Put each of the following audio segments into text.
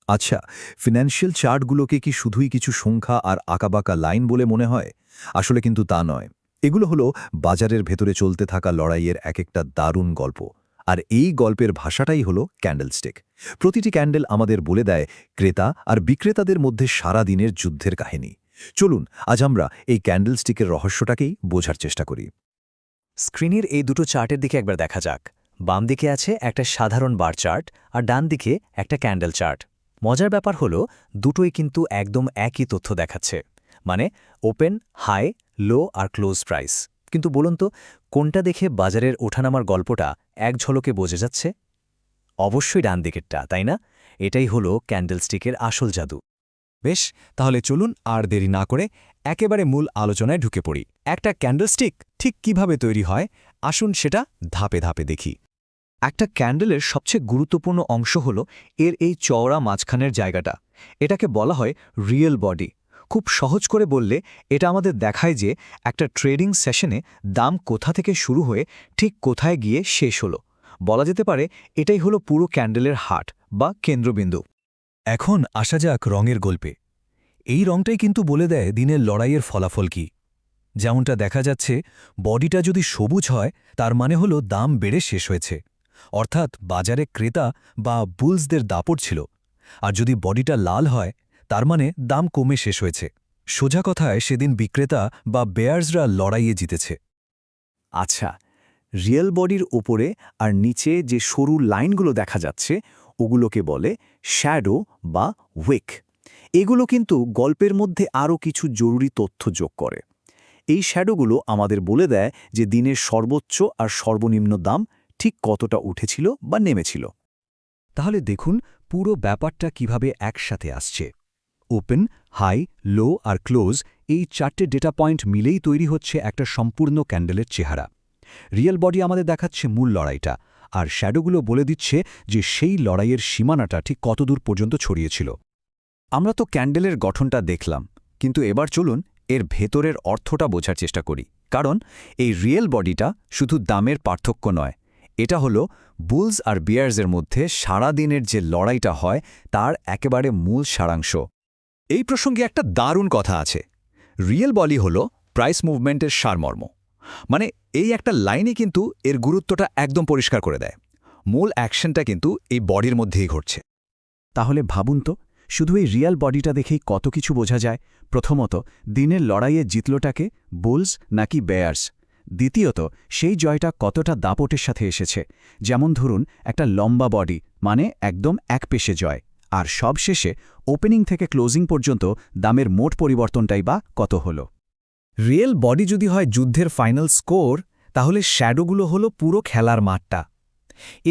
আচ্ছা, ফিন্যান্সিয়াল চার্টগুলোকে কি শুধুই কিছু সংখ্যা আর আঁকাবাঁকা লাইন বলে মনে হয়? আসলে কিন্তু তা নয়। এগুলো হলো বাজারের ভেতরে চলতে থাকা লড়াইয়ের এক একটা দারুণ গল্প। আর এই গল্পের ভাষাটাই হলো ক্যান্ডেলস্টিক। প্রতিটি ক্যান্ডেল আমাদের বলে দেয় ক্রেতা আর বিক্রেতাদের মধ্যে সারা দিনের যুদ্ধের কাহিনী। চলুন আজ আমরা এই ক্যান্ডেলস্টিকের রহস্যটাকেই বোঝার চেষ্টা করি। স্ক্রিনের এই দুটো চার্টের দিকে একবার দেখা যাক। বাম দিকে আছে একটা সাধারণ বার চার্ট আর ডান দিকে একটা ক্যান্ডেল চার্ট। মজার ব্যাপার হলো দুটোই কিন্তু একদম একই তথ্য দেখাচ্ছে, মানে ওপেন, হাই, লো আর ক্লোজ প্রাইস। কিন্তু বলুন তো, কোনটা দেখে বাজারের ওঠানামার গল্পটা এক ঝলকে বোঝা যাচ্ছে? অবশ্যই ডান দিকেরটা, তাই না? এটাই হলো ক্যান্ডেলস্টিকের আসল জাদু। বেশ, তাহলে চলুন আর দেরি না করে একেবারে মূল আলোচনায় ঢুকে পড়ি। একটা ক্যান্ডেলস্টিক ঠিক কিভাবে তৈরি হয়, আসুন সেটা ধাপে ধাপে দেখি। একটা ক্যান্ডেলের সবচেয়ে গুরুত্বপূর্ণ অংশ হল এর এই চওড়া মাঝখানের জায়গাটা। এটাকে বলা হয় রিয়েল বডি। খুব সহজ করে বললে এটা আমাদের দেখায় যে একটা ট্রেডিং সেশনে দাম কোথা থেকে শুরু হয়ে ঠিক কোথায় গিয়ে শেষ হলো। বলা যেতে পারে এটাই হলো পুরো ক্যান্ডেলের হার্ট বা কেন্দ্রবিন্দু। এখন আসা যাক রঙের গল্পে। এই রঙটাই কিন্তু বলে দেয় দিনের লড়াইয়ের ফলাফল কি। যেমনটা দেখা যাচ্ছে, বডিটা যদি সবুজ হয় তার মানে হলো দাম বেড়ে শেষ হয়েছে, অর্থাৎ বাজারে ক্রেতা বা বুলসদের দাপট ছিল। আর যদি বডিটা লাল হয় তার মানে দাম কমে শেষ হয়েছে। সোজা কথায় সেদিন বিক্রেতা বা বেয়ার্সরা লড়াইয়ে জিতেছে। আচ্ছা, রিয়েল বডির ওপরে আর নিচে যে সরু লাইনগুলো দেখা যাচ্ছে ওগুলোকে বলে শ্যাডো বা উইক। এগুলো কিন্তু গল্পের মধ্যে আরও কিছু জরুরি তথ্য যোগ করে। এই শ্যাডোগুলো আমাদের বলে দেয় যে দিনের সর্বোচ্চ আর সর্বনিম্ন দাম ঠিক কতটা উঠেছিল বা নেমেছিল। তাহলে দেখুন পুরো ব্যাপারটা কিভাবে একসাথে আসছে। ওপেন, হাই, লো আর ক্লোজ, এই চারটে ডেটা পয়েন্ট মিলেই তৈরি হচ্ছে একটা সম্পূর্ণ ক্যান্ডেলের চেহারা। রিয়েল বডি আমাদের দেখাচ্ছে মূল লড়াইটা, আর শ্যাডোগুলো বলে দিচ্ছে যে সেই লড়াইয়ের সীমানাটা ঠিক কতদূর পর্যন্ত ছড়িয়েছিল। আমরা তো ক্যান্ডেলের গঠনটা দেখলাম, কিন্তু এবার চলুন এর ভেতরের অর্থটা বোঝার চেষ্টা করি। কারণ এই রিয়েল বডিটা শুধু দামের পার্থক্য নয়, এটা হলো বুলস আর বিয়ার্সের মধ্যে সারা দিনের যে লড়াইটা হয় তার একেবারে মূল সারাংশ। এই প্রসঙ্গে একটা দারুণ কথা আছে। রিয়েল বডি হলো প্রাইস মুভমেন্টের সারমর্ম। মানে এই একটা লাইনে কিন্তু এর গুরুত্বটা একদম পরিষ্কার করে দেয়। মূল অ্যাকশনটা কিন্তু এই বডির মধ্যেই ঘটছে। তাহলে ভাবুন তো, শুধু এই রিয়াল বডিটা দেখেই কত কিছু বোঝা যায়। প্রথমত, দিনের লড়াইয়ে জিতলটাকে বুলস নাকি বেয়ার্স। দ্বিতীয়ত, সেই জয়টা কতটা দাপটের সাথে এসেছে। যেমন ধরুন একটা লম্বা বডি, মানে একদম একপেশে জয়। আর সবশেষে ওপেনিং থেকে ক্লোজিং পর্যন্ত দামের মোট পরিবর্তনটাই বা কত হলো। রিয়েল বডি যদি হয় যুদ্ধের ফাইনাল স্কোর, তাহলে শ্যাডোগুলো হলো পুরো খেলার মাঠটা।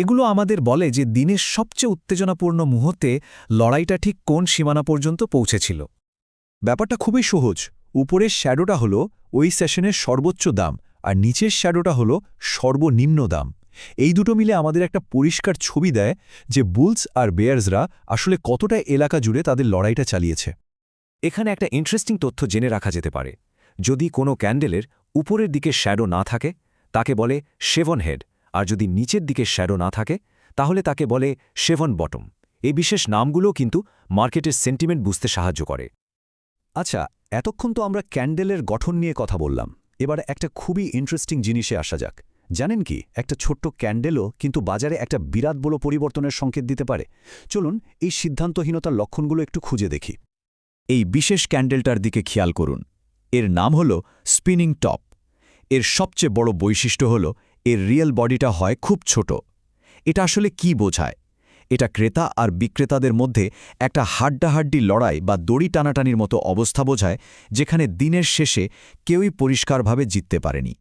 এগুলো আমাদের বলে যে দিনের সবচেয়ে উত্তেজনাপূর্ণ মুহূর্তে লড়াইটা ঠিক কোন সীমানা পর্যন্ত পৌঁছেছিল। ব্যাপারটা খুবই সহজ। উপরের শ্যাডোটা হলো ওই সেশনের সর্বোচ্চ দাম, আর নিচের শ্যাডোটা হলো সর্বনিম্ন দাম। এই দুটো মিলে আমাদের একটা পরিষ্কার ছবি দেয় যে বুলস আর বেয়ার্সরা আসলে কতটা এলাকা জুড়ে তাদের লড়াইটা চালিয়েছে। এখানে একটা ইন্টারেস্টিং তথ্য জেনে রাখা যেতে পারে। যদি কোনো ক্যান্ডেলের উপরের দিকে শ্যাডো না থাকে তাকে বলে শেভন হেড, আর যদি নিচের দিকে শ্যাডো না থাকে তাহলে তাকে বলে শেভন বটম। এই বিশেষ নামগুলো কিন্তু মার্কেটের সেন্টিমেন্ট বুঝতে সাহায্য করে। আচ্ছা, এতক্ষণ তো আমরা ক্যান্ডেলের গঠন নিয়ে কথা বললাম। এবার একটা খুবই ইন্টারেস্টিং জিনিসে আসা যাক। জানেন কি, একটা ছোট্ট ক্যান্ডেলও কিন্তু বাজারে একটা বিরাট বড় পরিবর্তনের সংকেত দিতে পারে। চলুন এই সিদ্ধান্তহীনতার লক্ষণগুলো একটু খুঁজে দেখি। এই বিশেষ ক্যান্ডেলটার দিকে খেয়াল করুন। এর নাম হল স্পিনিং টপ। এর সবচেয়ে বড় বৈশিষ্ট্য হল এর রিয়েল বডিটা হয় খুব ছোট। এটা আসলে কি বোঝায়? এটা ক্রেতা আর বিক্রেতাদের মধ্যে একটা হাড্ডাহাড্ডি লড়াই বা দড়ি টানাটানির মতো অবস্থা বোঝায়, যেখানে দিনের শেষে কেউই পরিষ্কারভাবে জিততে পারেনি।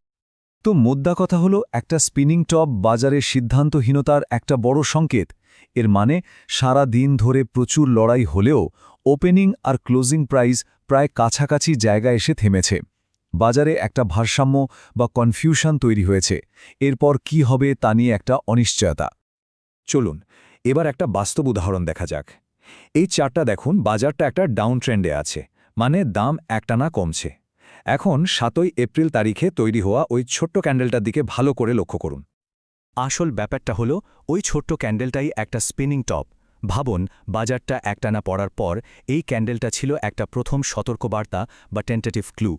তো মোদ্দা কথা হলো, একটা স্পিনিং টপ বাজারের সিদ্ধান্তহীনতার একটা বড় সংকেত। এর মানে সারা দিন ধরে প্রচুর লড়াই হলেও ওপেনিং আর ক্লোজিং প্রাইস প্রায় কাছাকাছি জায়গায় এসে থেমেছে। বাজারে একটা ভারসাম্য বা কনফিউশন তৈরি হয়েছে। এরপর কি হবে তা নিয়ে একটা অনিশ্চয়তা। চলুন এবার একটা বাস্তব উদাহরণ দেখা যাক। এই চার্টটা দেখুন, বাজারটা একটা ডাউন ট্রেন্ডে আছে, মানে দাম একটানা কমছে। এখন ৭ই এপ্রিল তারিখে তৈরি হওয়া ওই ছোট্ট ক্যান্ডেলটার দিকে ভালো করে লক্ষ্য করুন। আসল ব্যাপারটা হলো ওই ছোট্ট ক্যান্ডেলটাই একটা স্পিনিং টপ, ভাবুন বাজারটা একটানা পড়ার পর এই ক্যান্ডেলটা ছিল একটা প্রথম সতর্কবার্তা বা টেন্টেটিভ ক্লু।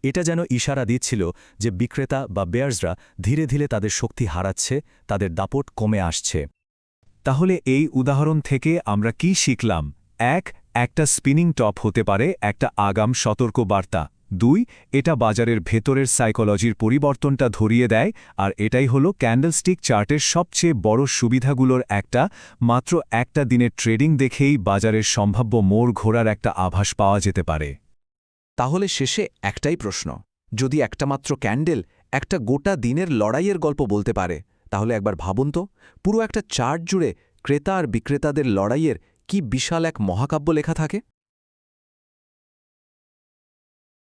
এটা যেন ইশারা দিচ্ছিল যে বিক্রেতা বা বেয়ার্সরা ধীরে ধীরে তাদের শক্তি হারাচ্ছে, তাদের দাপট কমে আসছে। তাহলে এই উদাহরণ থেকে আমরা কি শিখলাম? একটা স্পিনিং টপ হতে পারে একটা আগাম সতর্কবার্তা। 2, এটা বাজারের ভেতরের সাইকোলজির পরিবর্তনটা ধরিয়ে দেয়, আর এটাই হলো ক্যান্ডেলস্টিক চার্টের সবচেয়ে বড় সুবিধাগুলোর একটা। মাত্র একটা দিনের ট্রেডিং দেখেই বাজারের সম্ভাব্য মোড় ঘোরার একটা আভাস পাওয়া যেতে পারে। তাহলে শেষে একটাই প্রশ্ন, যদি একটা মাত্র ক্যান্ডেল একটা গোটা দিনের লড়াইয়ের গল্প বলতে পারে, তাহলে একবার ভাবুন তো, পুরো একটা চার্ট জুড়ে ক্রেতা আর বিক্রেতাদের লড়াইয়ের কি বিশাল এক মহাকাব্য লেখা থাকে।